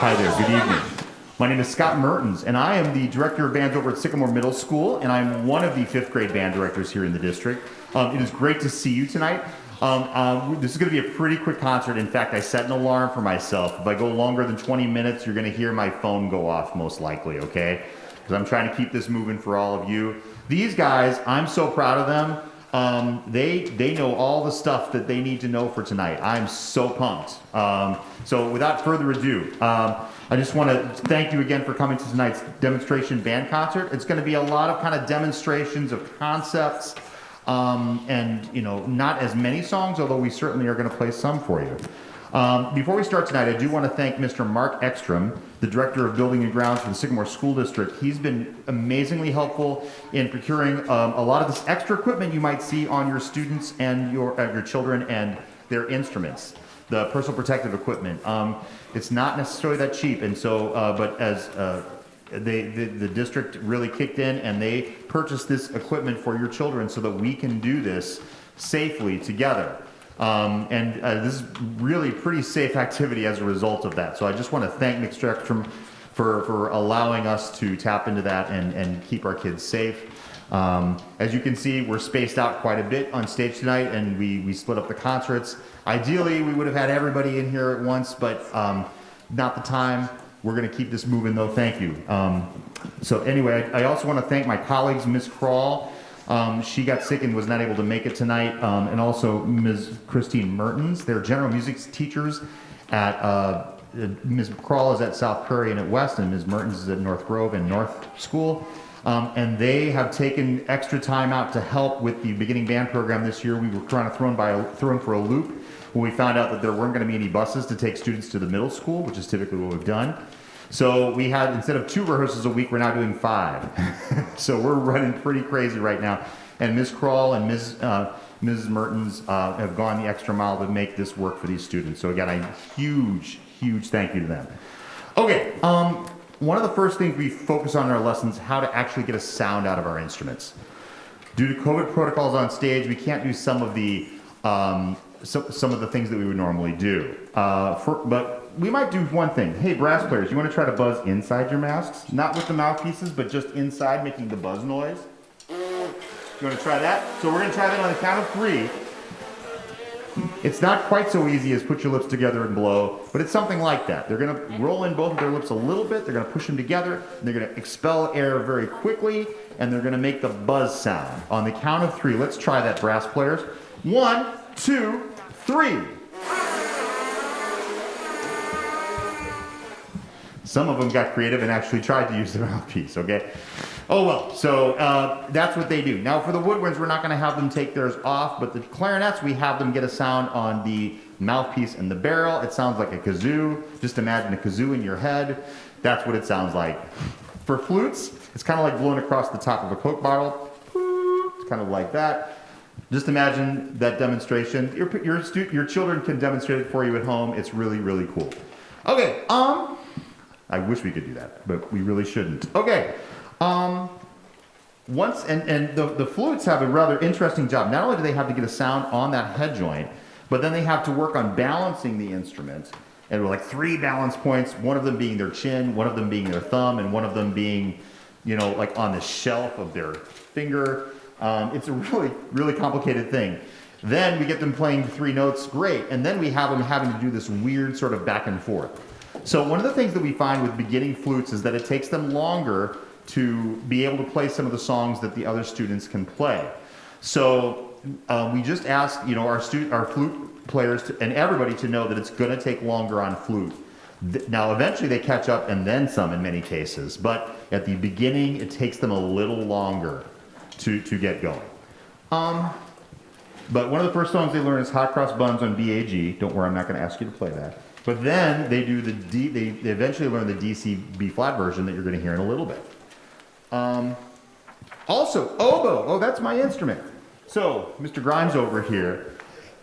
Hi there, good evening. My name is Scott Mertens, and I am the director of bands over at Sycamore Middle School, and I'm one of the fifth grade band directors here in the district. It is great to see you tonight. This is going to be a pretty quick concert. In fact, I set an alarm for myself. If I go longer than 20 minutes, you're going to hear my phone go off most likely, okay? Because I'm trying to keep this moving for all of you. These guys, I'm so proud of them. They know all the stuff that they need to know for tonight. I'm so pumped. So without further ado, I just want to thank you again for coming to tonight's demonstration band concert. It's going to be a lot of kind of demonstrations of concepts, and not as many songs, although we certainly are going to play some for you. Before we start tonight, I do want to thank Mr. Mark Ekstrom, the Director of Building and Grounds for the Sycamore School District. He's been amazingly helpful in procuring a lot of this extra equipment you might see on your students and your children and their instruments, the personal protective equipment. It's not necessarily that cheap, and so, but as the district really kicked in and they purchased this equipment for your children so that we can do this safely together. This is really pretty safe activity as a result of that. So I just want to thank Mr. Ekstrom for allowing us to tap into that and keep our kids safe. As you can see, we're spaced out quite a bit on stage tonight, and we split up the concerts. Ideally, we would have had everybody in here at once, but not the time. We're going to keep this moving, though. Thank you. So anyway, I also want to thank my colleagues, Ms. Kroll. She got sick and was not able to make it tonight, and also Ms. Christine Mertens. They're general music teachers at Ms. Kroll is at South Prairie and at West, and Ms. Mertens is at North Grove and North School. And they have taken extra time out to help with the beginning band program this year. We were trying to throw them for a loop when we found out that there weren't going to be any buses to take students to the middle school, which is typically what we've done. So we had, instead of 2 rehearsals a week, we're now doing 5. So we're running pretty crazy right now. And Ms. Kroll and Mrs. Mertens have gone the extra mile to make this work for these students. So again, a huge, huge thank you to them. Okay, one of the first things we focus on in our lessons is how to actually get a sound out of our instruments. Due to COVID protocols on stage, we can't do some of the things that we would normally do. But we might do one thing. Hey, brass players, you want to try to buzz inside your masks? Not with the mouthpieces, but just inside, making the buzz noise. You want to try that? So we're going to try that on the count of 3. It's not quite so easy as put your lips together and blow, but it's something like that. They're going to roll in both of their lips a little bit, they're going to push them together, and they're going to expel air very quickly, and they're going to make the buzz sound. On the count of 3, let's try that, brass players. 1, 2, 3. Some of them got creative and actually tried to use the mouthpiece, okay? Oh well, so that's what they do. Now for the woodwinds, we're not going to have them take theirs off, but the clarinets, we have them get a sound on the mouthpiece and the barrel. It sounds like a kazoo. Just imagine a kazoo in your head. That's what it sounds like. For flutes, it's kind of like blowing across the top of a Coke bottle. It's kind of like that. Just imagine that demonstration. Your children can demonstrate it for you at home. It's really, really cool. Okay, I wish we could do that, but we really shouldn't. Okay. The flutes have a rather interesting job. Not only do they have to get a sound on that head joint, but then they have to work on balancing the instrument. And we're like 3 balance points, one of them being their chin, one of them being their thumb, and one of them being, like on the shelf of their finger. It's a really, really complicated thing. Then we get them playing 3 notes, great. And then we have them having to do this weird sort of back and forth. So one of the things that we find with beginning flutes is that it takes them longer to be able to play some of the songs that the other students can play. So we just ask, our flute players and everybody to know that it's going to take longer on flute. Now, eventually they catch up and then some in many cases, but at the beginning it takes them a little longer to get going. But one of the first songs they learn is Hot Cross Buns on BAG. Don't worry, I'm not going to ask you to play that. But then they do they eventually learn the DC B flat version that you're going to hear in a little bit. Also, oboe. Oh, that's my instrument. So, Mr. Grimes over here,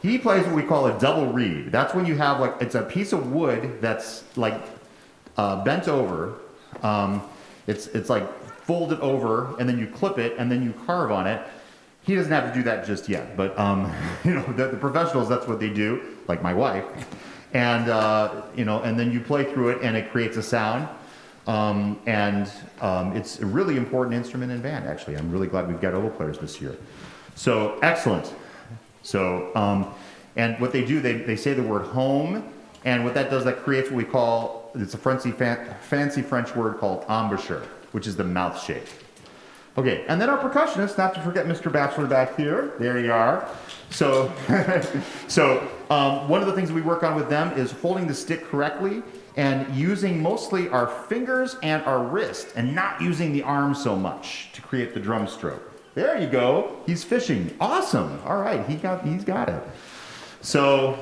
he plays what we call a double reed. That's when you have it's a piece of wood that's bent over. It's like folded over, and then you clip it, and then you carve on it. He doesn't have to do that just yet, but the professionals, that's what they do, like my wife. and and then you play through it, and it creates a sound. It's a really important instrument in band. Actually, I'm really glad we've got oboe players this year. So excellent. So and what they do, they say the word home, and what that does, that creates what we call, it's a fancy French word called embouchure, which is the mouth shape. Okay, and then our percussionist, not to forget Mr. Bachelor back here. There you are. So, one of the things we work on with them is holding the stick correctly and using mostly our fingers and our wrist, and not using the arm so much to create the drum stroke. There you go. He's fishing. Awesome. All right, he's got it. So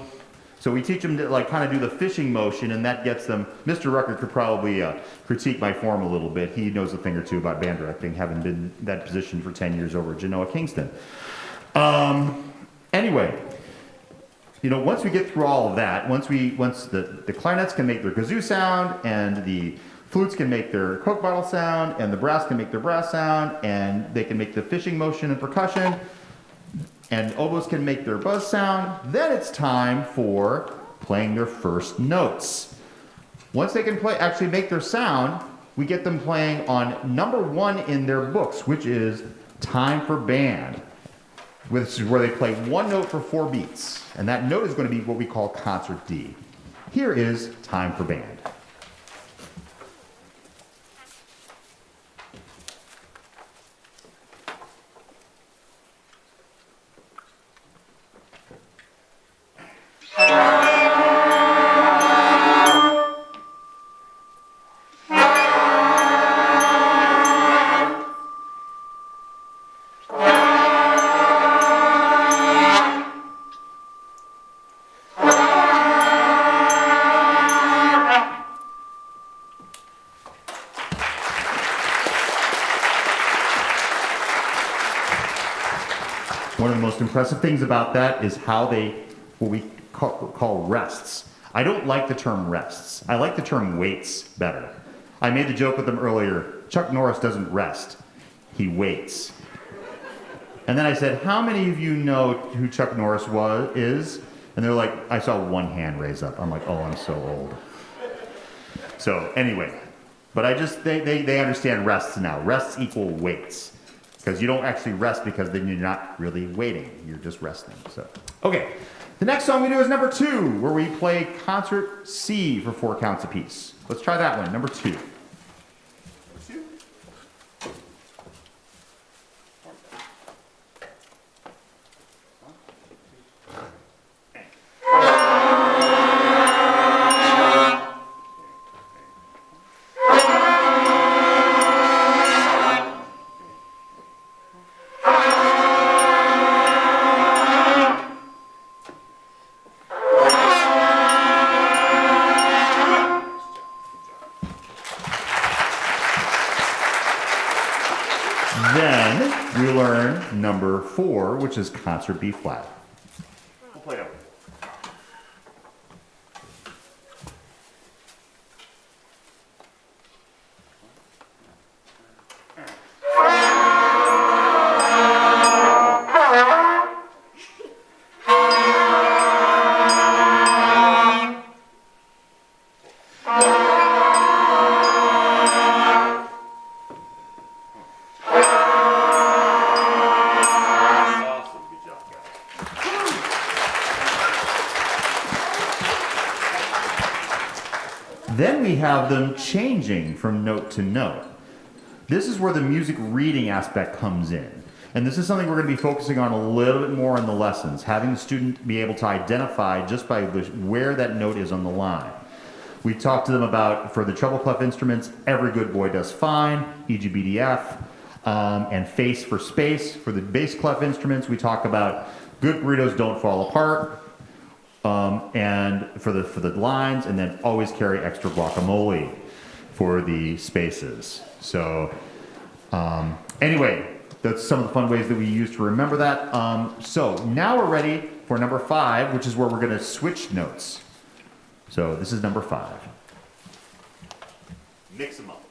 we teach them to kind of do the fishing motion, and that gets them. Mr. Rucker could probably critique my form a little bit. He knows a thing or two about band directing, having been in that position for 10 years over at Genoa Kingston. Anyway, once we get through all of that, once the clarinets can make their kazoo sound, and the flutes can make their Coke bottle sound, and the brass can make their brass sound, and they can make the fishing motion and percussion, and oboes can make their buzz sound, then it's time for playing their first notes. Once they can actually make their sound, we get them playing on number 1 in their books, which is Time for Band, which is where they play one note for 4 beats. And that note is going to be what we call concert D. Here is Time for Band. One of the most impressive things about that is how what we call rests. I don't like the term rests. I like the term waits better. I made the joke with them earlier. Chuck Norris doesn't rest. He waits. And then I said, how many of you know who Chuck Norris is? And they're like, I saw one hand raise up. I'm like, oh, I'm so old. So anyway, but they understand rests now. Rests equal waits. Because you don't actually rest, because then you're not really waiting. You're just resting. So, okay. The next song we do is number 2, where we play concert C for 4 counts apiece. Let's try that one, number 2. Then we learn number 4, which is concert B flat. We'll play it over. Then we have them changing from note to note. This is where the music reading aspect comes in. And this is something we're going to be focusing on a little bit more in the lessons, having the student be able to identify just by where that note is on the line. We talked to them about, for the treble clef instruments, Every Good Boy Does Fine, EGBDF, and Face for Space. For the bass clef instruments, we talk about Good Burritos Don't Fall Apart, and for the lines, and then always carry extra guacamole for the spaces. So anyway, that's some of the fun ways that we use to remember that. So now we're ready for number 5, which is where we're going to switch notes. So this is number 5. Mix them up.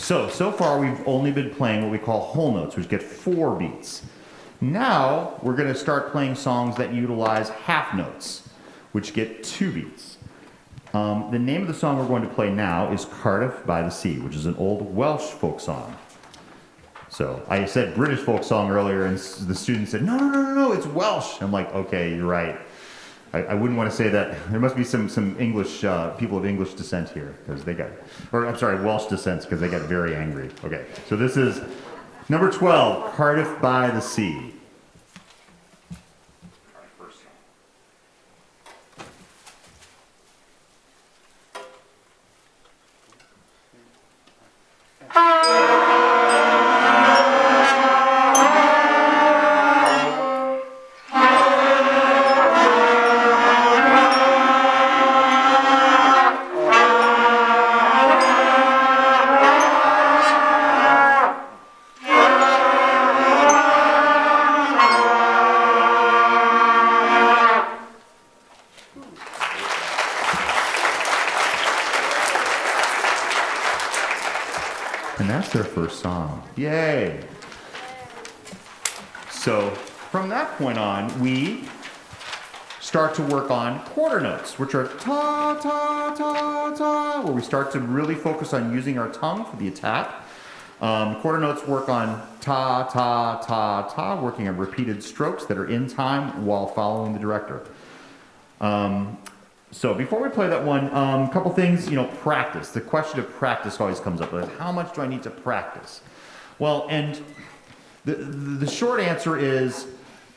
So far we've only been playing what we call whole notes, which get 4 beats. Now we're going to start playing songs that utilize half notes, which get 2 beats. The name of the song we're going to play now is Cardiff by the Sea, which is an old Welsh folk song. So I said British folk song earlier, and the student said, no, it's Welsh. I'm like, okay, you're right. I wouldn't want to say that. There must be some English, people of English descent here, because they got, or I'm sorry, Welsh descent, because they got very angry. Okay, so this is number 12, Cardiff by the Sea. And that's their first song. Yay! So from that point on, we start to work on quarter notes, which are ta, ta, ta, ta, where we start to really focus on using our tongue for the attack. Quarter notes work on ta, ta, ta, ta, working on repeated strokes that are in time while following the director. So before we play that one, a couple things, practice. The question of practice always comes up. Like, how much do I need to practice? Well, and the short answer is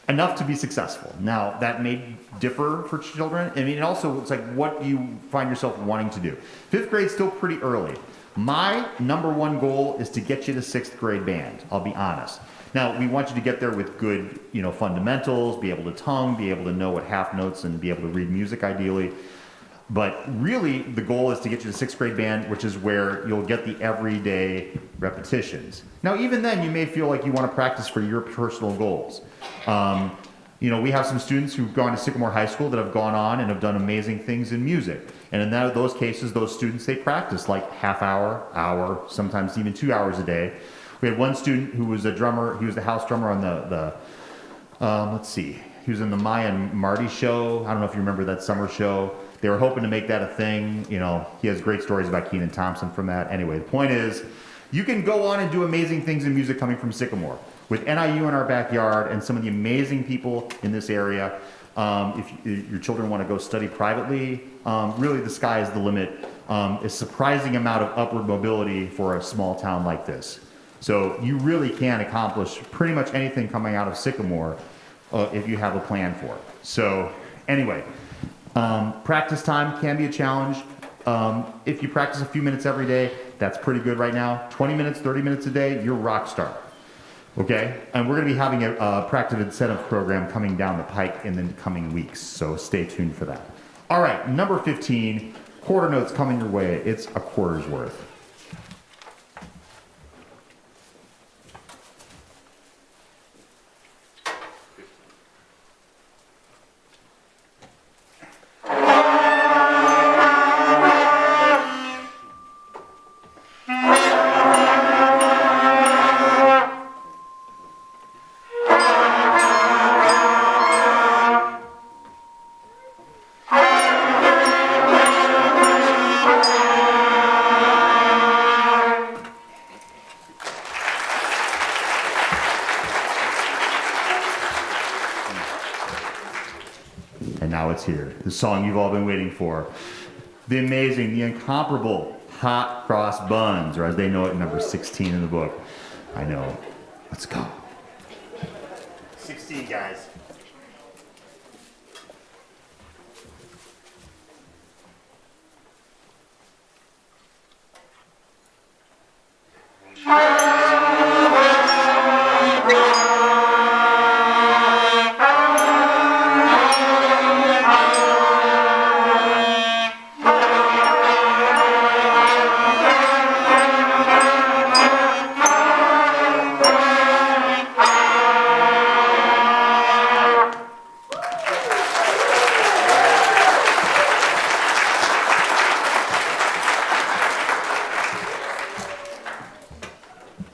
enough to be successful. Now, that may differ for children. I mean, also, it's like, what do you find yourself wanting to do? 5th grade's still pretty early. My number one goal is to get you to 6th grade band, I'll be honest. Now, we want you to get there with good, fundamentals, be able to tongue, be able to know what half notes, and be able to read music ideally. But really, the goal is to get you to 6th grade band, which is where you'll get the everyday repetitions. Now, even then, you may feel like you want to practice for your personal goals. We have some students who've gone to Sycamore High School that have gone on and have done amazing things in music. And in those cases, those students, they practice like half hour, sometimes even 2 hours a day. We had one student who was a drummer. He was the house drummer on let's see. He was in the Maya and Marty show. I don't know if you remember that summer show. They were hoping to make that a thing. He has great stories about Keenan Thompson from that. Anyway, the point is, you can go on and do amazing things in music coming from Sycamore. With NIU in our backyard and some of the amazing people in this area, if your children want to go study privately, really the sky is the limit. A surprising amount of upward mobility for a small town like this. So you really can accomplish pretty much anything coming out of Sycamore if you have a plan for it. So anyway, practice time can be a challenge. If you practice a few minutes every day, that's pretty good right now. 20 minutes, 30 minutes a day, you're rock star. Okay? And we're going to be having a practice incentive program coming down the pike in the coming weeks, so stay tuned for that. All right, number 15, quarter notes coming your way. It's a quarter's worth. And now it's here, the song you've all been waiting for. The amazing, the incomparable Hot Cross Buns, or as they know it, number 16 in the book. I know. Let's go. 16, guys.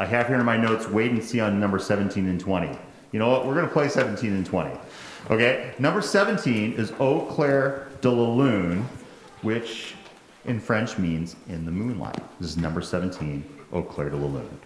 I have here in my notes, wait and see on number 17 and 20. You know what? We're going to play 17 and 20. Okay? Number 17 is Au clair de la lune, which in French means in the moonlight. This is number 17, Au clair de la lune.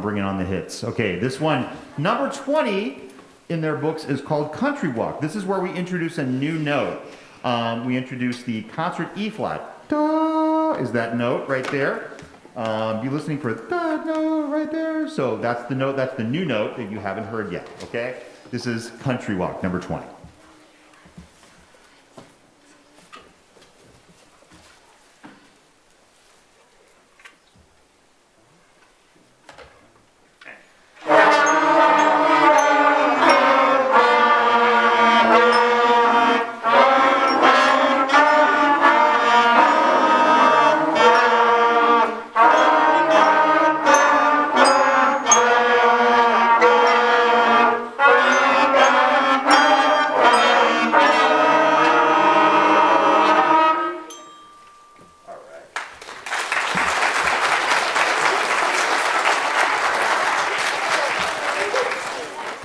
Bringing on the hits. Okay, this one, number 20 in their books is called Country Walk. This is where we introduce a new note. We introduce the concert E flat. Da is that note right there. Be listening for that note right there. So that's the note, that's the new note that you haven't heard yet. Okay, this is Country Walk, number 20.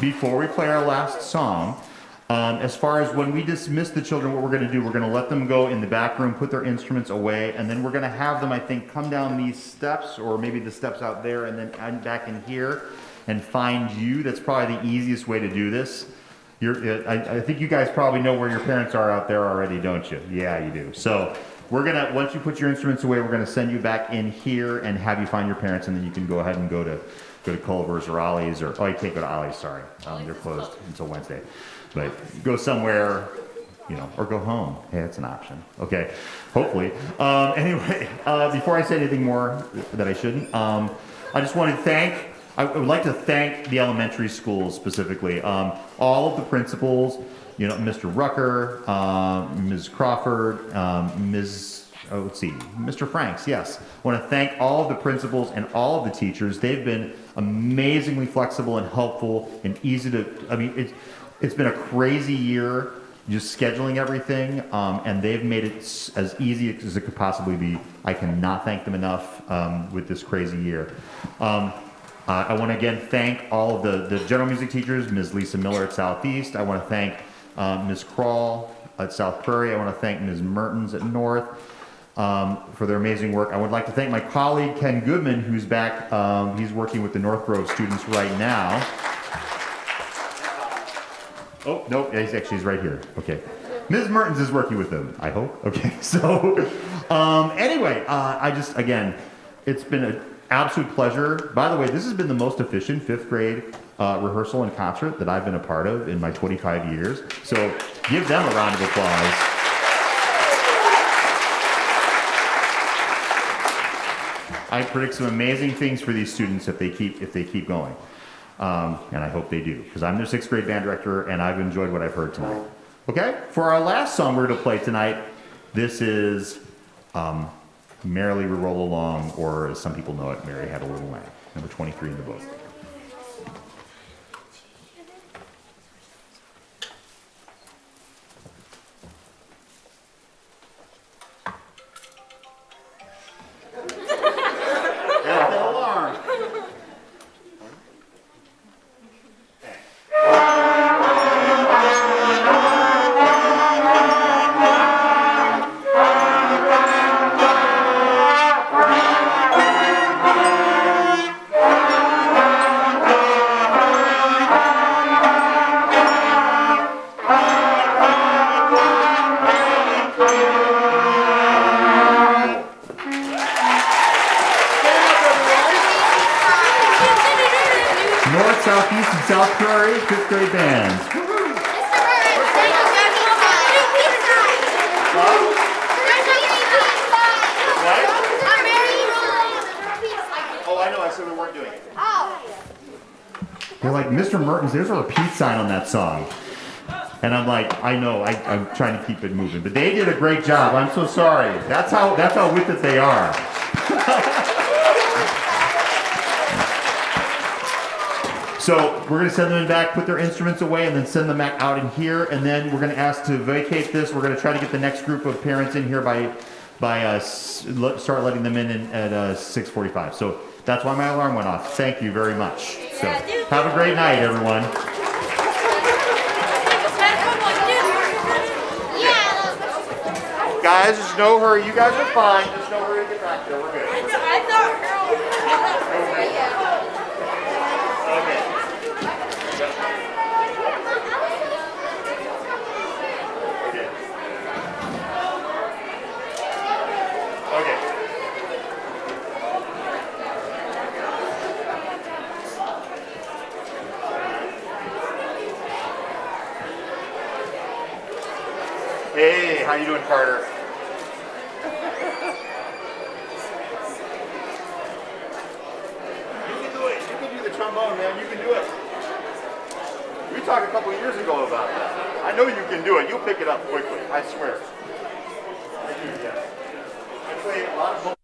Before we play our last song, as far as when we dismiss the children, what we're going to do, we're going to let them go in the back room, put their instruments away, and then we're going to have them, I think, come down these steps, or maybe the steps out there, and then back in here, and find you. That's probably the easiest way to do this. I think you guys probably know where your parents are out there already, don't you? Yeah, you do. So we're going to, once you put your instruments away, we're going to send you back in here and have you find your parents, and then you can go ahead and go to Culver's or Ollie's, or, oh, you can't go to Ollie's, sorry. They're closed until Wednesday. But go somewhere, you know, or go home. Hey, that's an option. Okay, hopefully. Anyway, before I say anything more that I shouldn't, I just want to I would like to thank the elementary schools specifically. All of the principals, you know, Mr. Rucker, Ms. Crawford, Mr. Franks, yes. I want to thank all of the principals and all of the teachers. They've been amazingly flexible and helpful and easy to, I mean, it's been a crazy year just scheduling everything, and they've made it as easy as it could possibly be. I cannot thank them enough with this crazy year. I want to again thank all of the general music teachers, Ms. Lisa Miller at Southeast. I want to thank Ms. Crawl at South Prairie. I want to thank Ms. Mertens at North. For their amazing work. I would like to thank my colleague Ken Goodman, who's back. He's working with the North Grove students right now. Oh, no, he's right here. Okay. Ms. Mertens is working with them, I hope. Okay, so anyway, again, it's been an absolute pleasure. By the way, this has been the most efficient 5th grade rehearsal and concert that I've been a part of in my 25 years. So give them a round of applause. I predict some amazing things for these students if they keep going, and I hope they do, because I'm their 6th grade band director, and I've enjoyed what I've heard tonight. Okay, for our last song we're going to play tonight, this is "Merrily We Roll Along," or as some people know it, "Mary Had a Little Lamb," number 23 in the book. Southeast and South Prairie 5th grade bands. Oh, I know. I said we weren't doing it. They're like, Mr. Mertens, there's a repeat sign on that song. And I'm like, I know, I'm trying to keep it moving. But they did a great job. I'm so sorry. That's how with it they are. So we're going to send them back, put their instruments away, and then send them back out in here. And then we're going to ask to vacate this. We're going to try to get the next group of parents in here by start letting them in at 6:45. So that's why my alarm went off. Thank you very much. So have a great night, everyone. Guys, there's no hurry. You guys are fine. There's no hurry to get back there. We're good. I thought Okay. Okay. Hey, how you doing, Carter? You can do it. You can do the trombone, man. You can do it. We talked a couple years ago about that. I know you can do it. You'll pick it up quickly. I swear. I do, yes. I play a lot of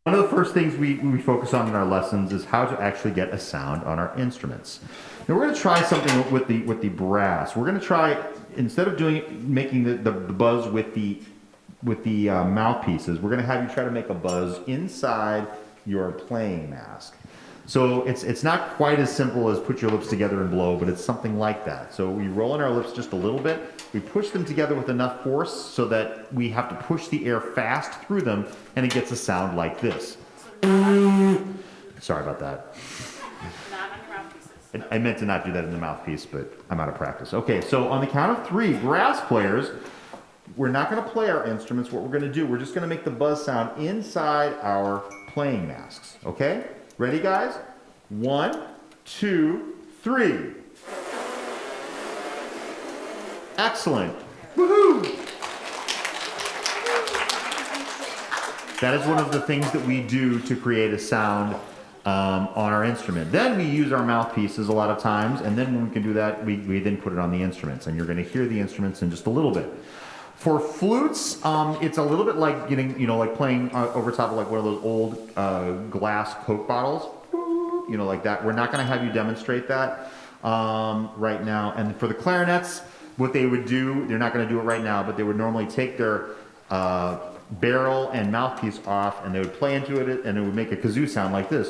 One of the first things we focus on in our lessons is how to actually get a sound on our instruments. Now we're going to try something with the brass. We're going to try, instead of making the buzz with the mouthpieces, we're going to have you try to make a buzz inside your playing mask. So it's not quite as simple as put your lips together and blow, but it's something like that. So we roll in our lips just a little bit. We push them together with enough force so that we have to push the air fast through them, and it gets a sound like this. Sorry about that. Not on your mouthpieces. I meant to not do that in the mouthpiece, but I'm out of practice. Okay, so on the count of 3, brass players, we're not going to play our instruments. What we're going to do, we're just going to make the buzz sound inside our playing masks. Okay? Ready, guys? 1, 2, 3. Excellent. Woohoo! That is one of the things that we do to create a sound on our instrument. Then we use our mouthpieces a lot of times, and then when we can do that, we then put it on the instruments, and you're going to hear the instruments in just a little bit. For flutes, it's a little bit like getting, like playing over top of like one of those old glass Coke bottles, like that. We're not going to have you demonstrate that right now. And for the clarinets, what they would do, they're not going to do it right now, but they would normally take their barrel and mouthpiece off, and they would play into it, and it would make a kazoo sound like this,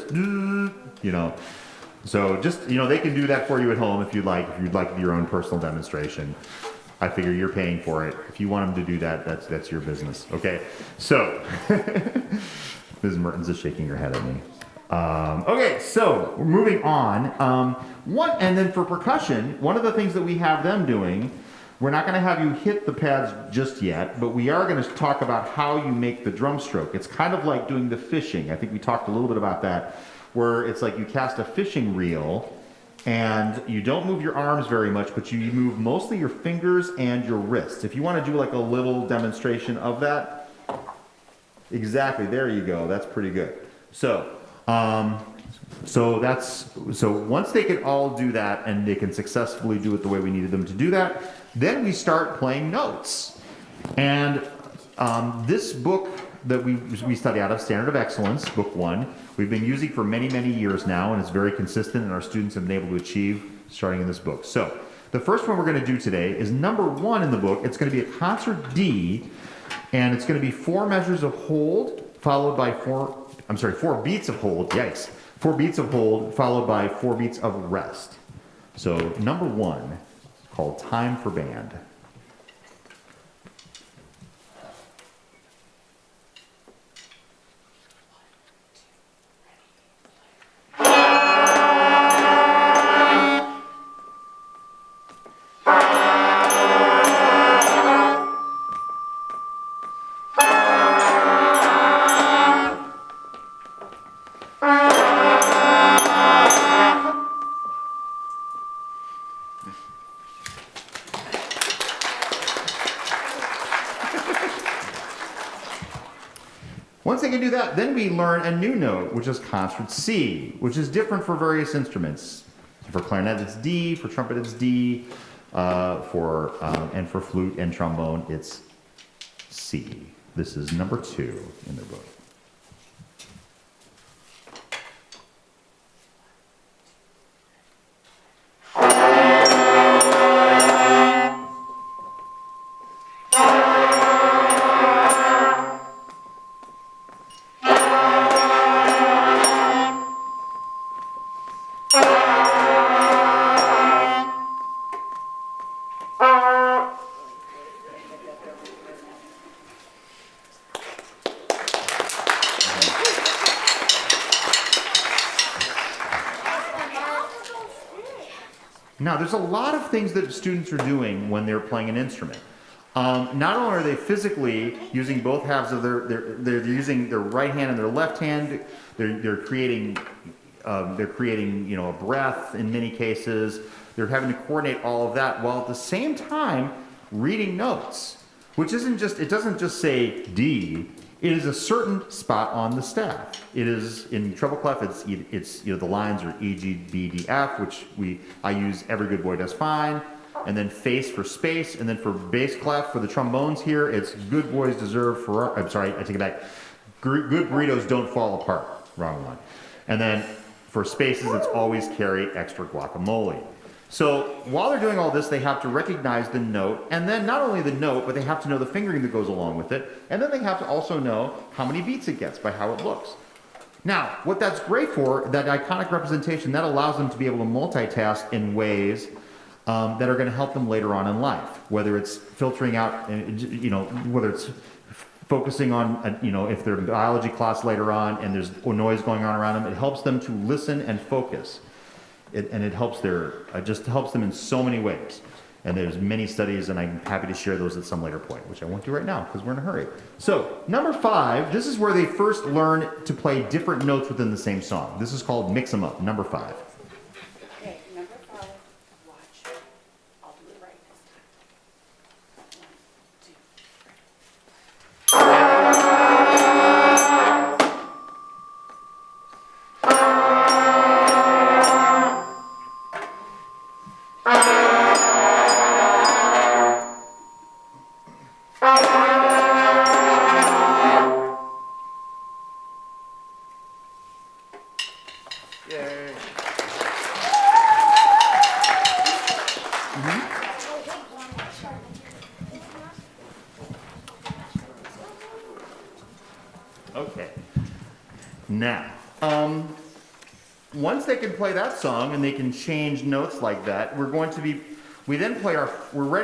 So just, they can do that for you at home if you'd like your own personal demonstration. I figure you're paying for it. If you want them to do that, that's your business. Okay, so Ms. Mertens is shaking her head at me. Okay, so we're moving on. And then for percussion, one of the things that we have them doing, we're not going to have you hit the pads just yet, but we are going to talk about how you make the drum stroke. It's kind of like doing the fishing. I think we talked a little bit about that, where it's like you cast a fishing reel, and you don't move your arms very much, but you move mostly your fingers and your wrists. If you want to do like a little demonstration of that, exactly, there you go. That's pretty good. So once they can all do that and they can successfully do it the way we needed them to do that, then we start playing notes. And this book that we study out of, Standard of Excellence, Book 1, we've been using for many, many years now, and it's very consistent, and our students have been able to achieve starting in this book. So the first one we're going to do today is number 1 in the book. It's going to be a concert D, and it's going to be 4 measures of hold, followed by 4 beats of hold, yikes. 4 beats of hold, followed by 4 beats of rest. So number 1, called Time for Band. Once they can do that, then we learn a new note, which is concert C, which is different for various instruments. For clarinet, it's D. For trumpet, it's D. And for flute and trombone, it's C. This is number 2 in the book. Now, there's a lot of things that students are doing when they're playing an instrument. Not only are they physically using both halves of they're using their right hand and their left hand. They're creating a breath in many cases. They're having to coordinate all of that while at the same time reading notes, which doesn't just say D. It is a certain spot on the staff. It is in treble clef. It's the lines are E, G, B, D, F, which I use. Every good boy does fine, and then face for space, and then for bass clef for the trombones here, it's good boys deserve for. I'm sorry, I take it back. Good burritos don't fall apart. Wrong one. And then for spaces, it's always carry extra guacamole. So while they're doing all this, they have to recognize the note, and then not only the note, but they have to know the fingering that goes along with it, and then they have to also know how many beats it gets by how it looks. Now, what that's great for, that iconic representation, that allows them to be able to multitask in ways that are going to help them later on in life, whether it's filtering out, whether it's focusing on, if they're in biology class later on and there's noise going on around them, it helps them to listen and focus. It helps just helps them in so many ways. And there's many studies, and I'm happy to share those at some later point, which I won't do right now because we're in a hurry. So, number 5, this is where they first learn to play different notes within the same song. This is called Mix 'em Up, number 5. Okay, number 5, watch. I'll do it right this time. 1, 2, 3. Yay. Okay. Now, once they can play that song and they can change notes like that, we're ready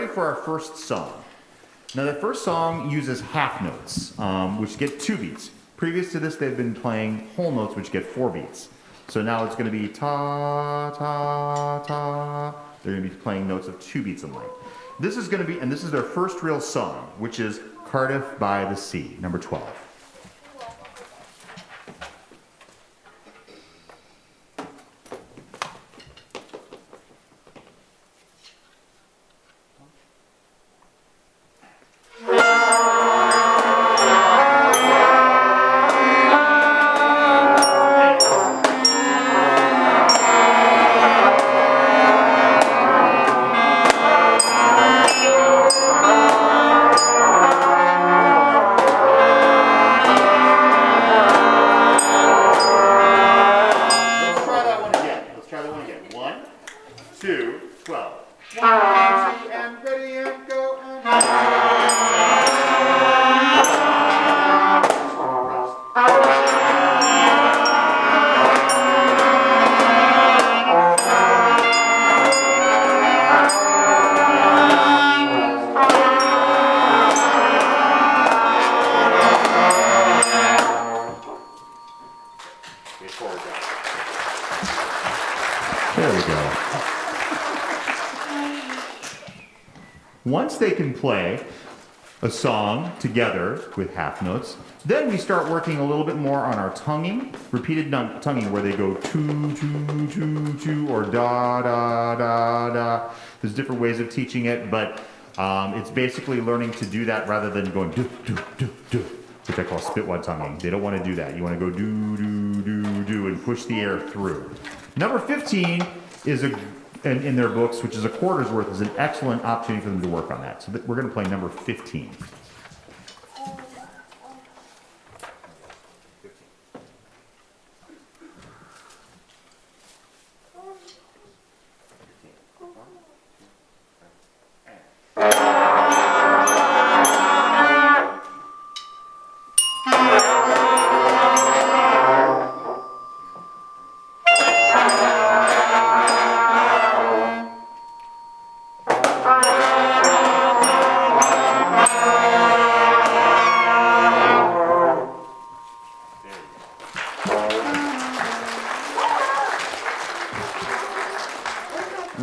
for our first song. Now, the first song uses half notes, which get 2 beats. Previous to this, they've been playing whole notes, which get 4 beats. So now it's going to be ta, ta, ta. They're going to be playing notes of 2 beats in length. This is going to be, and this is their first real song, which is Cardiff by the Sea, number 12. Once they can play a song together with half notes, then we start working a little bit more on our tonguing, repeated tonguing, where they go two, two, two, two, or da, da, da, da. There's different ways of teaching it, but it's basically learning to do that rather than going do, do, do, do, which I call spitwad tonguing. They don't want to do that. You want to go do, do, do, do, and push the air through. Number 15 is in their books, which is a quarter's worth, is an excellent opportunity for them to work on that. So we're going to play number 15.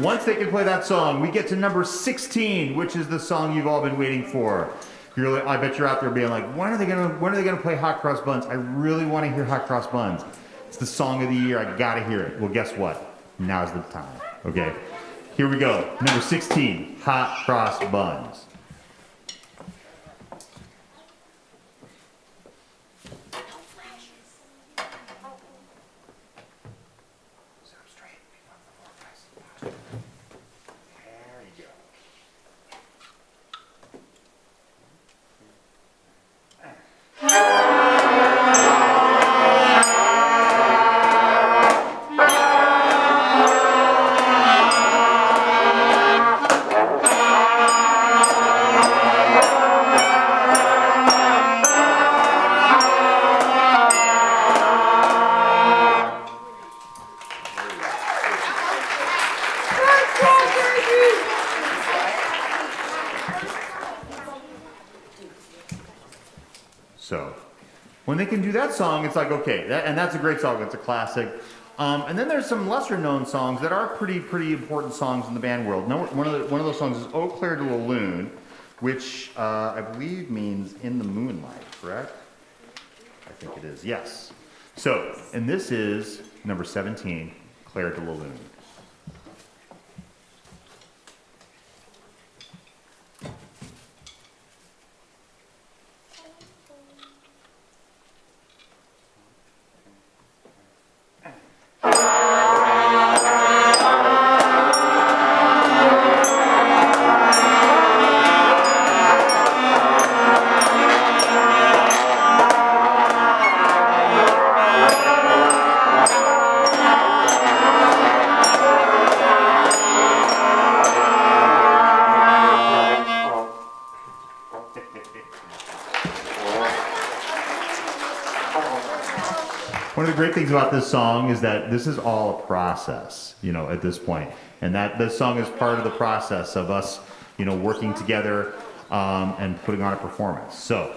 Once they can play that song, we get to number 16, which is the song you've all been waiting for. I bet you're out there being like, when are they gonna play Hot Cross Buns? I really want to hear Hot Cross Buns. It's the song of the year. I gotta hear it. Well, guess what? Now's the time. Okay, here we go. Number 16, Hot Cross Buns. So when they can do that song, it's like, okay, and that's a great song. It's a classic. And then there's some lesser known songs that are pretty important songs in the band world. One of those songs is "Eau Claire de la Lune," which I believe means "in the moonlight," correct? I think it is, yes. So, and this is number 17, Claire de la Lune. One of the great things about this song is that this is all a process, at this point. And that this song is part of the process of us, working together and putting on a performance. So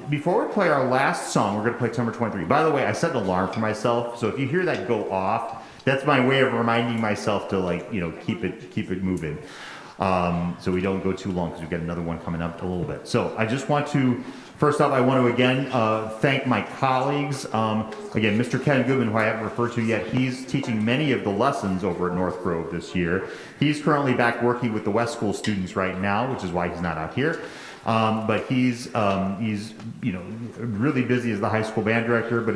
before we play our last song, we're going to play number 23. By the way, I set an alarm for myself, so if you hear that go off, that's my way of reminding myself to keep it moving. So we don't go too long because we've got another one coming up in a little bit. So I just want to, first off, I want to again thank my colleagues. Again, Mr. Ken Goodman, who I haven't referred to yet, he's teaching many of the lessons over at North Grove this year. He's currently back working with the West School students right now, which is why he's not out here. But he's really busy as the high school band director, but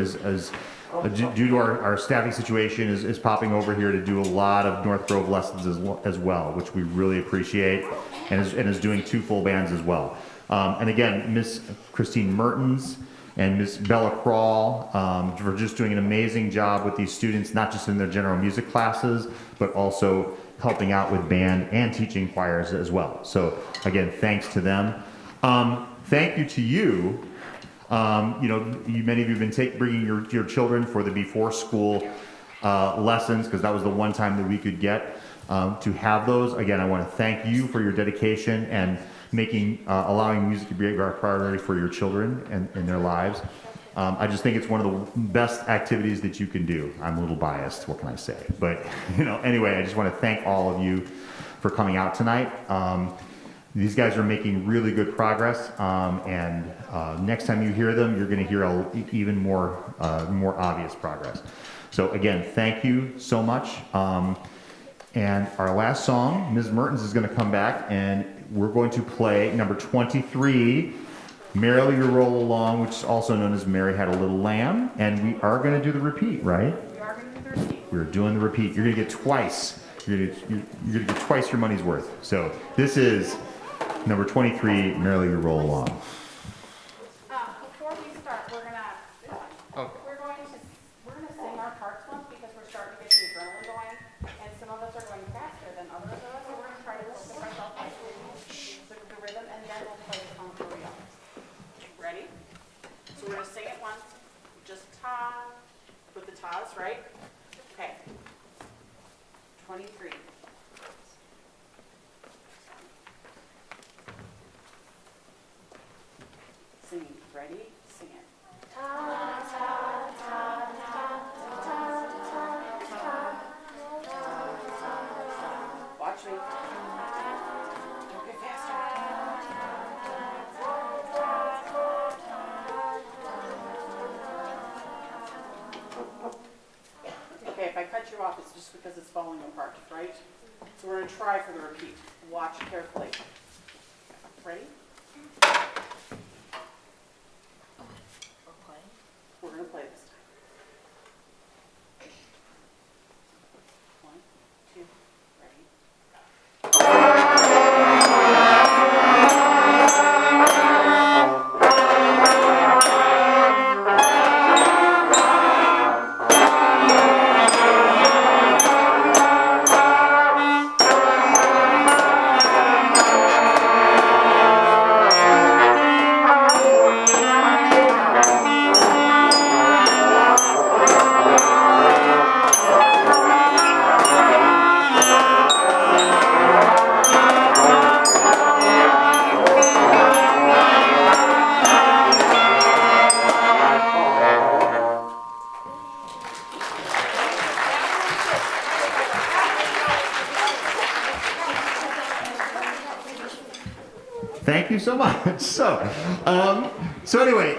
due to our staffing situation, is popping over here to do a lot of North Grove lessons as well, which we really appreciate, and is doing 2 full bands as well. And again, Miss Christine Mertens and Miss Bella Crawl for just doing an amazing job with these students, not just in their general music classes, but also helping out with band and teaching choirs as well. So again, thanks to them. Thank you to you. Many of you have been bringing your children for the before school lessons, because that was the one time that we could get to have those. Again, I want to thank you for your dedication and allowing music to be a priority for your children and their lives. I just think it's one of the best activities that you can do. I'm a little biased, what can I say? But anyway, I just want to thank all of you for coming out tonight. These guys are making really good progress, and next time you hear them, you're going to hear even more obvious progress. So again, thank you so much. And our last song, Ms. Mertens is going to come back, and we're going to play number 23, Merrily You Roll Along, which is also known as Mary Had a Little Lamb, and we are going to do the repeat, right? We are going to do the repeat. We're doing the repeat. You're going to get twice. You're going to get twice your money's worth. So this is number 23, Merrily You Roll Along. Before we start, we're going to sing our parts once, because we're starting to get the adrenaline going, and some of us are going faster than others of us, so we're going to try to focus ourselves on the rhythm, and then we'll play the song for real. Ready? So we're going to sing it once, just ta, with the tas, right? Okay. 23. Singing. Ready? Sing it. Ta, ta, ta, ta, ta, ta, ta, ta. Watch me. Don't get faster. Okay, if I cut you off, it's just because it's falling apart, right? So we're going to try for the repeat. Watch carefully. Ready? We're going to play this time. 1, 2, ready? Thank you so much. So anyway,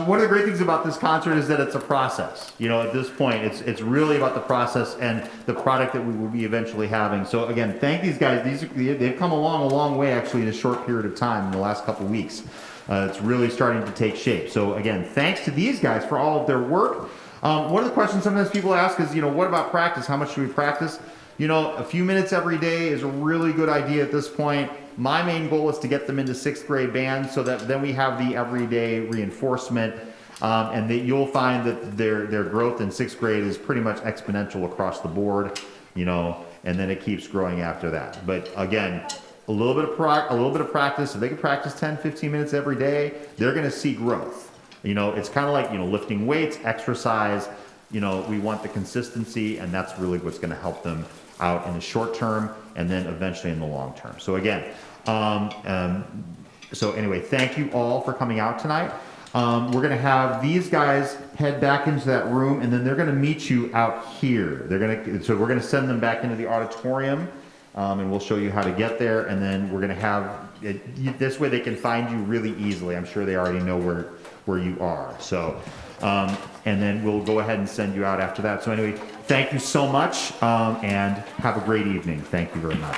one of the great things about this concert is that it's a process. You know, at this point, it's really about the process and the product that we will be eventually having. So again, thank these guys. They've come along a long way actually in a short period of time in the last couple of weeks. It's really starting to take shape. So again, thanks to these guys for all of their work. One of the questions sometimes people ask is, you know, what about practice? How much do we practice? You know, a few minutes every day is a really good idea at this point. My main goal is to get them into 6th grade band so that then we have the everyday reinforcement, and that you'll find that their growth in 6th grade is pretty much exponential across the board, you know, and then it keeps growing after that. But again, a little bit of practice. If they can practice 10, 15 minutes every day, they're going to see growth. You know, it's kind of like, you know, lifting weights, exercise. You know, we want the consistency, and that's really what's going to help them out in the short term and then eventually in the long term. So again, so anyway, thank you all for coming out tonight. We're going to have these guys head back into that room, and then they're going to meet you out here. So we're going to send them back into the auditorium, and we'll show you how to get there. And then we're going to have this way they can find you really easily. I'm sure they already know where you are. So, and then we'll go ahead and send you out after that. So anyway, thank you so much, and have a great evening. Thank you very much.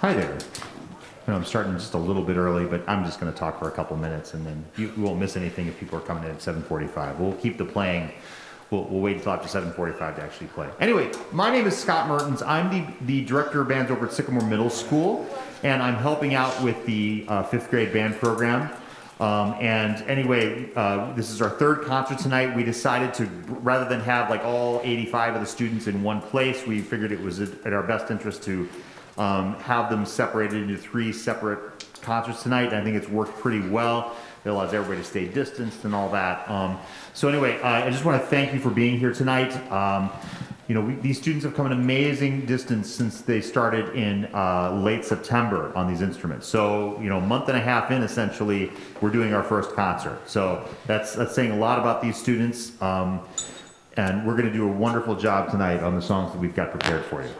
Hi there. I know I'm starting just a little bit early, but I'm just going to talk for a couple minutes, and then you won't miss anything if people are coming in at 7:45. We'll keep the playing. We'll wait until after 7:45 to actually play. Anyway, my name is Scott Mertens. I'm the director of bands over at Sycamore Middle School, and I'm helping out with the fifth grade band program. This is our third concert tonight. We decided to, rather than have like all 85 of the students in one place, we figured it was in our best interest to have them separated into 3 separate concerts tonight. I think it's worked pretty well. It allows everybody to stay distanced and all that. I just want to thank you for being here tonight. These students have come an amazing distance since they started in late September on these instruments. So, a month and a half in, essentially, we're doing our first concert. So that's saying a lot about these students. And we're going to do a wonderful job tonight on the songs that we've got prepared for you.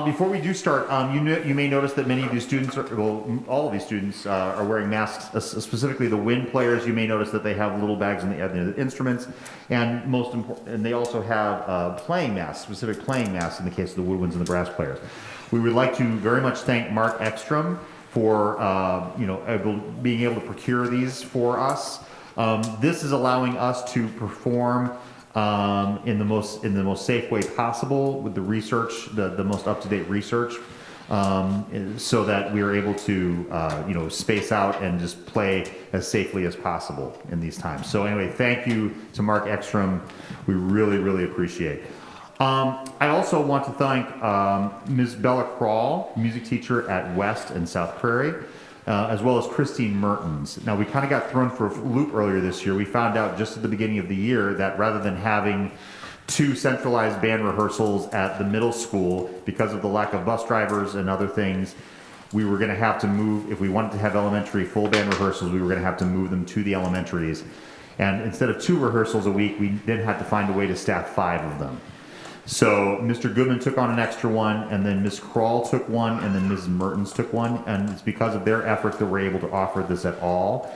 Before we do start, you may notice that many of these students, all of these students are wearing masks, specifically the wind players. You may notice that they have little bags in the instruments, and and they also have playing masks, specific playing masks in the case of the woodwinds and the brass players. We would like to very much thank Mark Ekstrom for being able to procure these for us. This is allowing us to perform in the most safe way possible with the research, the most up-to-date research, so that we are able to space out and just play as safely as possible in these times. So anyway, thank you to Mark Ekstrom. We really, really appreciate it. I also want to thank Ms. Bella Crawl, music teacher at West and South Prairie, as well as Christine Mertens. Now, we kind of got thrown for a loop earlier this year. We found out just at the beginning of the year that rather than having 2 centralized band rehearsals at the middle school, because of the lack of bus drivers and other things, we were going to have to move, if we wanted to have elementary full band rehearsals, we were going to have to move them to the elementaries. And instead of 2 rehearsals a week, we then had to find a way to staff 5 of them. So Mr. Goodman took on an extra one, and then Ms. Kroll took one, and then Mrs. Mertens took one, and it's because of their efforts that we're able to offer this at all.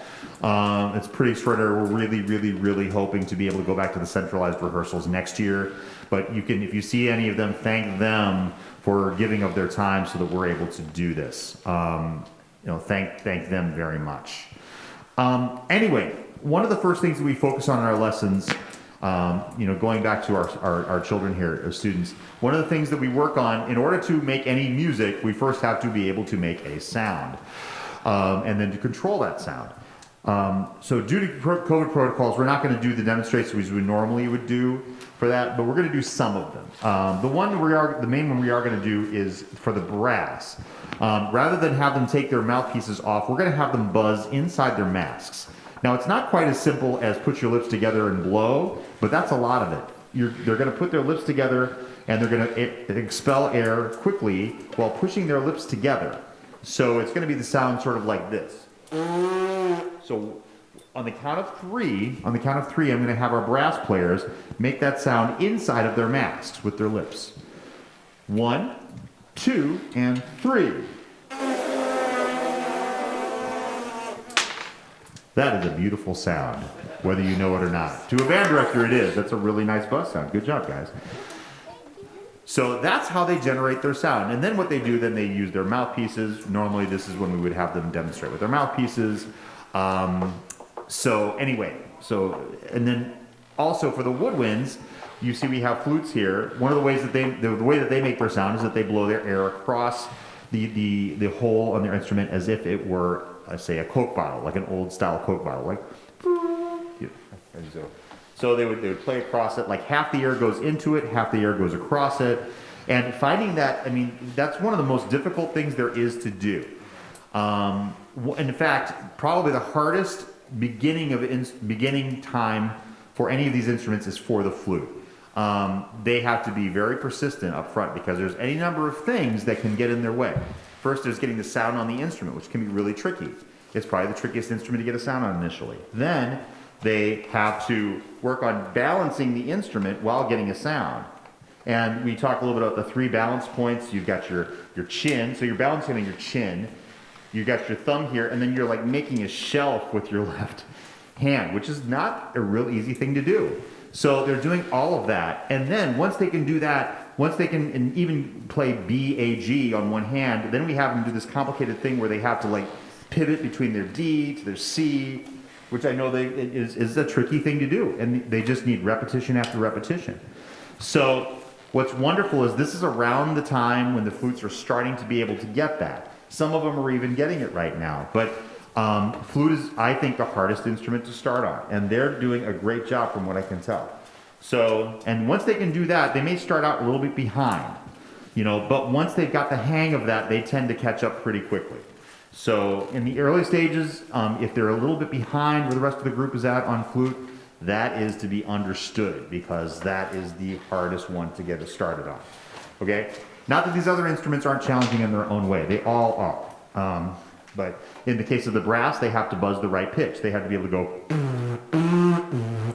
It's pretty extraordinary. We're really, really, really hoping to be able to go back to the centralized rehearsals next year. But you can, if you see any of them, thank them for giving of their time so that we're able to do this. Thank them very much. Anyway, one of the first things that we focus on in our lessons, going back to our children here, our students, one of the things that we work on, in order to make any music, we first have to be able to make a sound, and then to control that sound. So due to COVID protocols, we're not going to do the demonstrations we normally would do for that, but we're going to do some of them. The main one we are going to do is for the brass. Rather than have them take their mouthpieces off, we're going to have them buzz inside their masks. Now, it's not quite as simple as put your lips together and blow, but that's a lot of it. They're going to put their lips together, and they're going to expel air quickly while pushing their lips together. So it's going to be the sound sort of like this. So on the count of three, I'm going to have our brass players make that sound inside of their masks with their lips. 1, 2, and 3. That is a beautiful sound, whether you know it or not. To a band director, it is. That's a really nice buzz sound. Good job, guys. So that's how they generate their sound. And then what they do, then they use their mouthpieces. Normally, this is when we would have them demonstrate with their mouthpieces. And then also for the woodwinds, you see we have flutes here. One of the ways that the way that they make their sound is that they blow their air across the hole on their instrument as if it were, say, a Coke bottle, like an old style Coke bottle, like. So they would play across it, like half the air goes into it, half the air goes across it, and finding that, that's one of the most difficult things there is to do. In fact, probably the hardest beginning time for any of these instruments is for the flute. They have to be very persistent up front because there's any number of things that can get in their way. First, there's getting the sound on the instrument, which can be really tricky. It's probably the trickiest instrument to get a sound on initially. Then they have to work on balancing the instrument while getting a sound. And we talk a little bit about the 3 balance points. You've got your chin, so you're balancing on your chin. You've got your thumb here, and then you're like making a shelf with your left hand, which is not a real easy thing to do. So they're doing all of that. And then once they can do that, once they can even play B, A, G on one hand, then we have them do this complicated thing where they have to like pivot between their D to their C, which I know is a tricky thing to do, and they just need repetition after repetition. So what's wonderful is this is around the time when the flutes are starting to be able to get that. Some of them are even getting it right now, but flute is, I think, the hardest instrument to start on, and they're doing a great job from what I can tell. So, and once they can do that, they may start out a little bit behind, you know, but once they've got the hang of that, they tend to catch up pretty quickly. So in the early stages, if they're a little bit behind where the rest of the group is at on flute, that is to be understood because that is the hardest one to get us started on. Okay? Not that these other instruments aren't challenging in their own way. They all are. But in the case of the brass, they have to buzz the right pitch. They have to be able to go,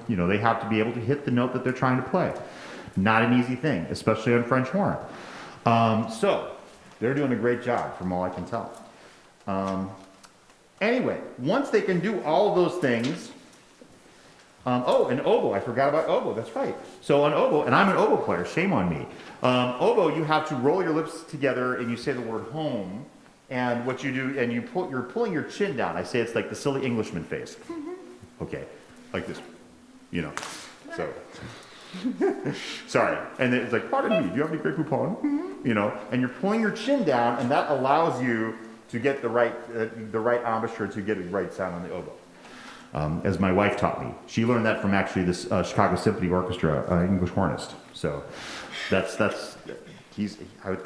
you know, they have to be able to hit the note that they're trying to play. Not an easy thing, especially on French horn. So they're doing a great job from all I can tell. Anyway, once they can do all of those things, oh, and oboe, I forgot about oboe, that's right. So on oboe, and I'm an oboe player, shame on me. Oboe, you have to roll your lips together and you say the word home, and what you do, and you're pulling your chin down. I say it's like the silly Englishman face. Okay, like this, you know, so. Sorry, and it's like, pardon me, do you have any Grey Poupon? You know, and you're pulling your chin down, and that allows you to get the right embouchure to get a right sound on the oboe. As my wife taught me. She learned that from actually this Chicago Symphony Orchestra English hornist. So I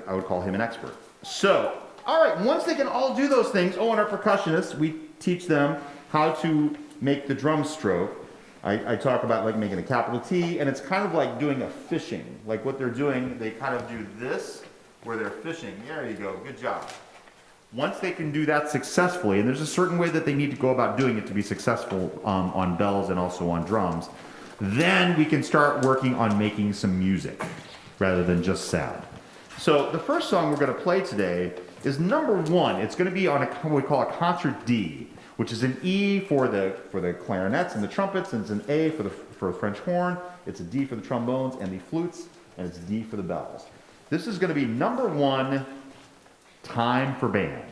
would call him an expert. So, all right, once they can all do those things, and our percussionists, we teach them how to make the drum stroke. I talk about like making a capital T, and it's kind of like doing a fishing. Like what they're doing, they kind of do this where they're fishing. There you go, good job. Once they can do that successfully, and there's a certain way that they need to go about doing it to be successful on bells and also on drums, then we can start working on making some music rather than just sound. So the first song we're going to play today is number 1. It's going to be on what we call a concert D, which is an E for the clarinets and the trumpets, and it's an A for the French horn, it's a D for the trombones and the flutes, and it's a D for the bells. This is going to be number 1, Time for Band.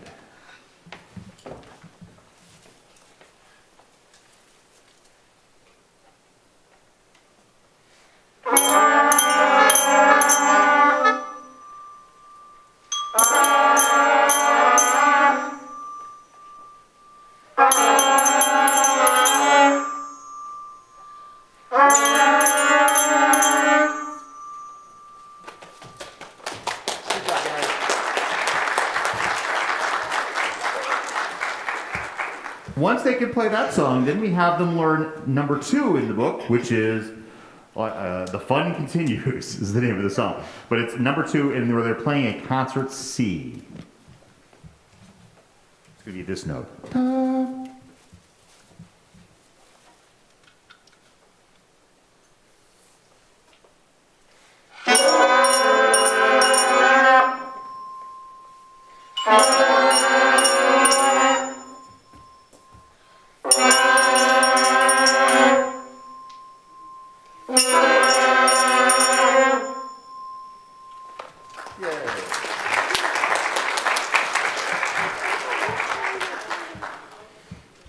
Once they can play that song, then we have them learn number 2 in the book, which is The Fun Continues, is the name of the song. But it's number 2, and where they're playing a concert C. It's going to be this note. Da.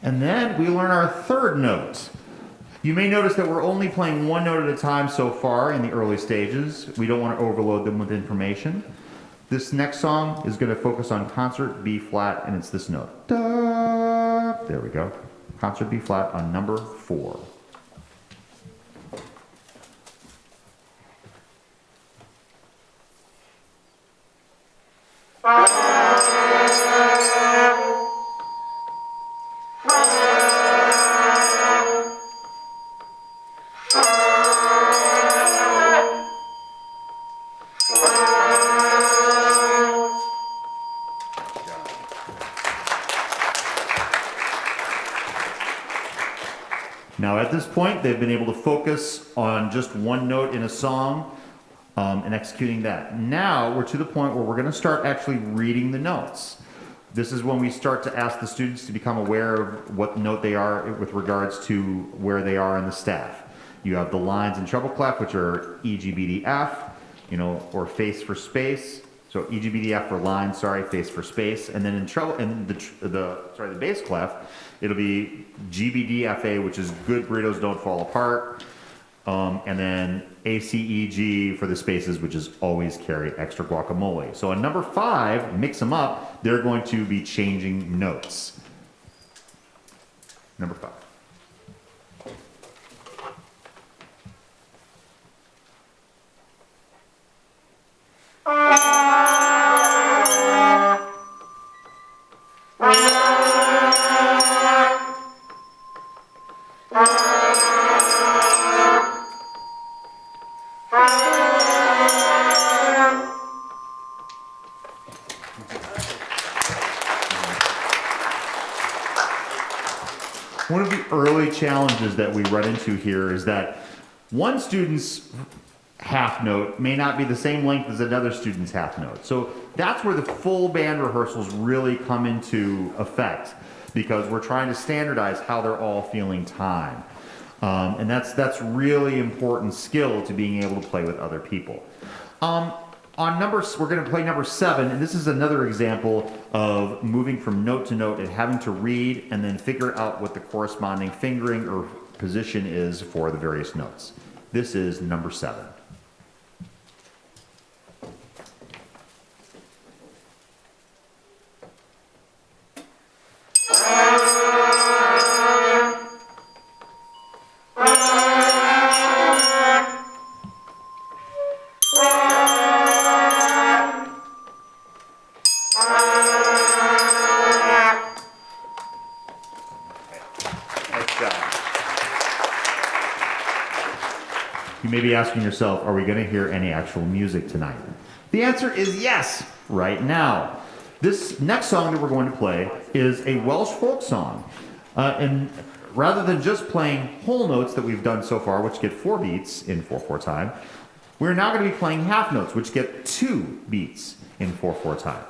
And then we learn our third note. You may notice that we're only playing one note at a time so far in the early stages. We don't want to overload them with information. This next song is going to focus on concert B flat, and it's this note. Da. There we go. Concert B flat on number 4. Now at this point, they've been able to focus on just one note in a song and executing that. Now we're to the point where we're going to start actually reading the notes. This is when we start to ask the students to become aware of what note they are with regards to where they are in the staff. You have the lines in treble clef, which are E, G, B, D, F. or face for space. So EGBDF for line, face for space. And then in treble, in the bass clef, it'll be GBDFA, which is good burritos don't fall apart. And then ACEG for the spaces, which is always carry extra guacamole. So on number 5, mix them up, they're going to be changing notes. Number 5. One of the early challenges that we run into here is that one student's half note may not be the same length as another student's half note. So that's where the full band rehearsals really come into effect, because we're trying to standardize how they're all feeling time. And that's really important skill to being able to play with other people. We're going to play number 7, and this is another example of moving from note to note and having to read and then figure out what the corresponding fingering or position is for the various notes. This is number 7. You may be asking yourself, are we going to hear any actual music tonight? The answer is yes, right now. This next song that we're going to play is a Welsh folk song. And rather than just playing whole notes that we've done so far, which get 4 beats in 4/4 time, we're now going to be playing half notes, which get 2 beats in 4/4 time.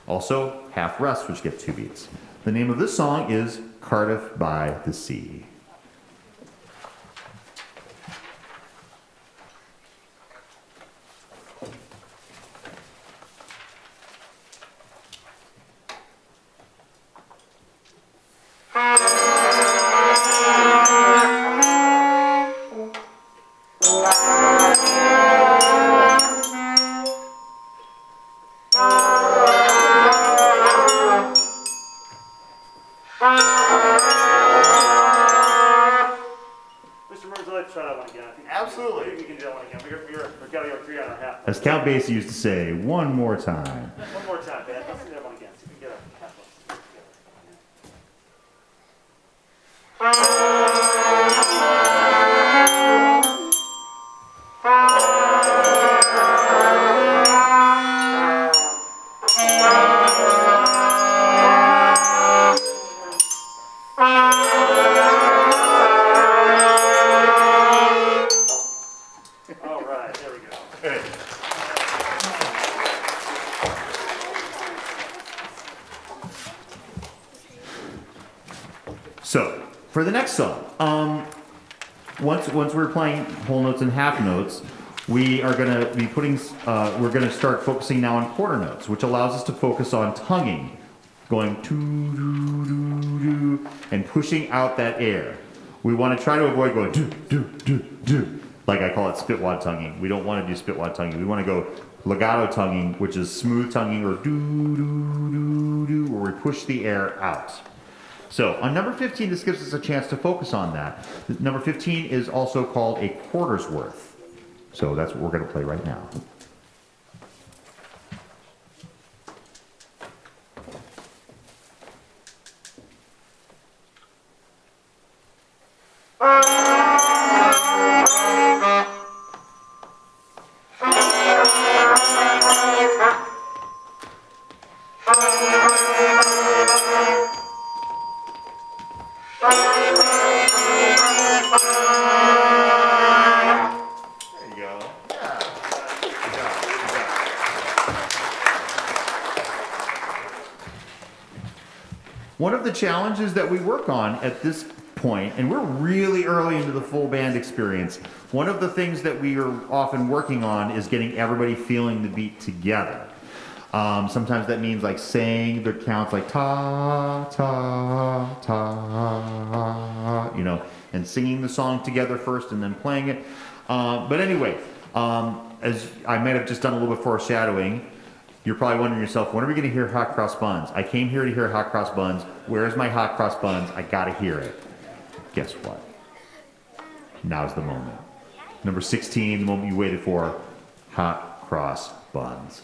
Also, half rests, which get 2 beats. The name of this song is Cardiff by the Sea. As Count Basie used to say, one more time. One more time, man. Let's do that one again. See if we can get a half All right, there we go. Hey. So, for the next song, once we're playing whole notes and half notes, we are going to be we're going to start focusing now on quarter notes, which allows us to focus on tonguing, going doo doo doo doo, and pushing out that air. We want to try to avoid going doo doo doo doo, like I call it spitwad tonguing. We don't want to do spitwad tonguing. We want to go legato tonguing, which is smooth tonguing, or doo doo doo doo, where we push the air out. So on number 15, this gives us a chance to focus on that. Number 15 is also called a quarter's worth. So that's what we're going to play right now. One of the challenges that we work on at this point, and we're really early into the full band experience, one of the things that we are often working on is getting everybody feeling the beat together. Sometimes that means like saying the counts like ta, ta, ta, you know, and singing the song together first and then playing it. But anyway, as I might have just done a little bit foreshadowing, you're probably wondering yourself, when are we going to hear Hot Cross Buns? I came here to hear Hot Cross Buns. Where's my Hot Cross Buns? I got to hear it. Guess what? Now's the moment. Number 16, the moment you waited for, Hot Cross Buns.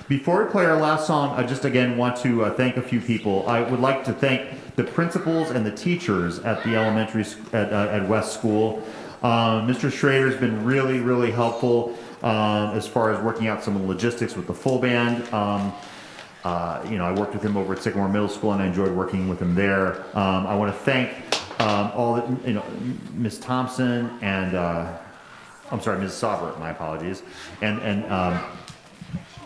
Before we play our last song, I just again want to thank a few people. I would like to thank the principals and the teachers at the elementary at West School. Mr. Schrader's been really, really helpful as far as working out some of the logistics with the full band. You know, I worked with him over at Sycamore Middle School, and I enjoyed working with him there. I want to thank all the, you know, Miss Thompson and I'm sorry, Ms. Saubert. My apologies, and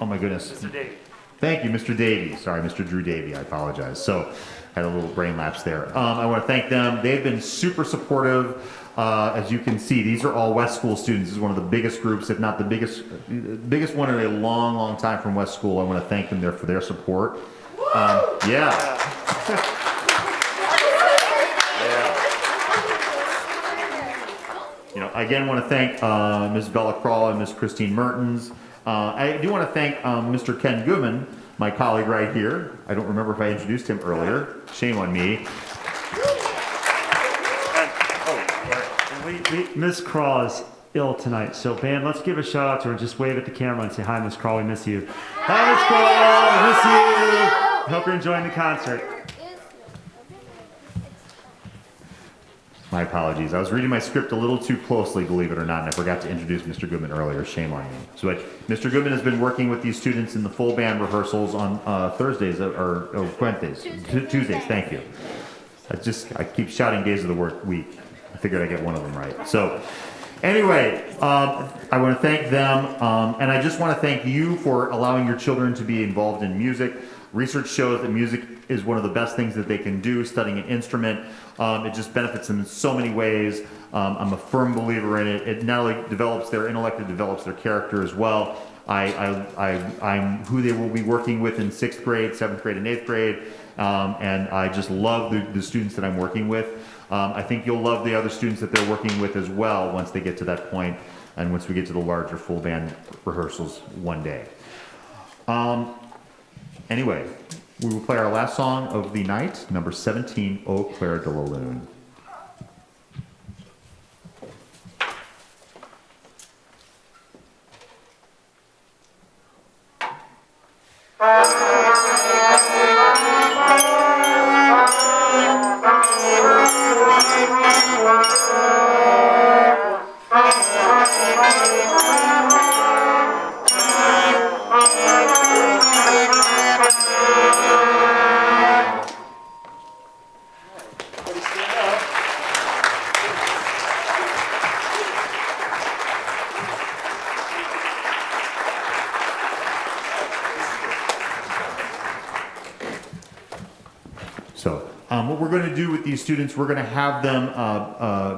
oh my goodness. Mr. Davey. Thank you, Mr. Davey. Sorry, Mr. Drew Davey. I apologize. So, had a little brain lapse there. I want to thank them. They've been super supportive. As you can see, these are all West School students. This is one of the biggest groups, if not the biggest one in a long, long time from West School. I want to thank them there for their support. Yeah. You know, I again want to thank Ms. Bella Crawl and Ms. Christine Mertens. I do want to thank Mr. Ken Goodman, my colleague right here. I don't remember if I introduced him earlier. Shame on me. Miss Crawl is ill tonight, so band, let's give a shout out to her. Just wave at the camera and say, hi, Miss Crawl, we miss you. Hi, Miss Crawl, we miss you. Hope you're enjoying the concert. My apologies. I was reading my script a little too closely, believe it or not, and I forgot to introduce Mr. Goodman earlier. Shame on me. So Mr. Goodman has been working with these students in the full band rehearsals on Thursdays or Wednesdays. Tuesdays, thank you. I keep shouting days of the work week. I figured I'd get one of them right. So anyway, I want to thank them, and I just want to thank you for allowing your children to be involved in music. Research shows that music is one of the best things that they can do, studying an instrument. It just benefits them in so many ways. I'm a firm believer in it. It not only develops their intellect, it develops their character as well. I'm who they will be working with in 6th grade, 7th grade, and 8th grade, and I just love the students that I'm working with. I think you'll love the other students that they're working with as well once they get to that point, and once we get to the larger full band rehearsals one day. Anyway, we will play our last song of the night, number 17, Eau Claire de la Lune. What we're going to do with these students, we're going to have them,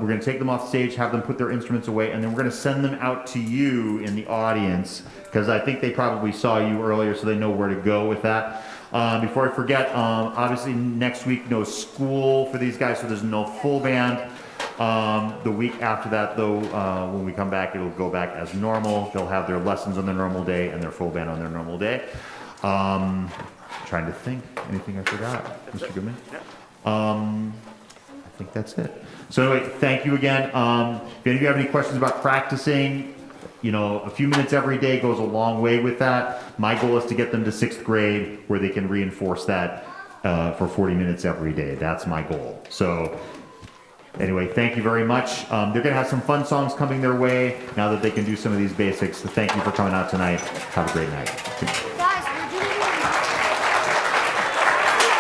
we're going to take them off stage, have them put their instruments away, and then we're going to send them out to you in the audience, because I think they probably saw you earlier, so they know where to go with that. Before I forget, obviously next week, no school for these guys, so there's no full band. The week after that, though, when we come back, it'll go back as normal. They'll have their lessons on their normal day and their full band on their normal day. Trying to think, anything I forgot, Mr. Goodman? I think that's it. So anyway, thank you again. If any of you have any questions about practicing, you know, a few minutes every day goes a long way with that. My goal is to get them to 6th grade where they can reinforce that for 40 minutes every day. That's my goal. So anyway, thank you very much. They're going to have some fun songs coming their way now that they can do some of these basics. So thank you for coming out tonight. Have a great night.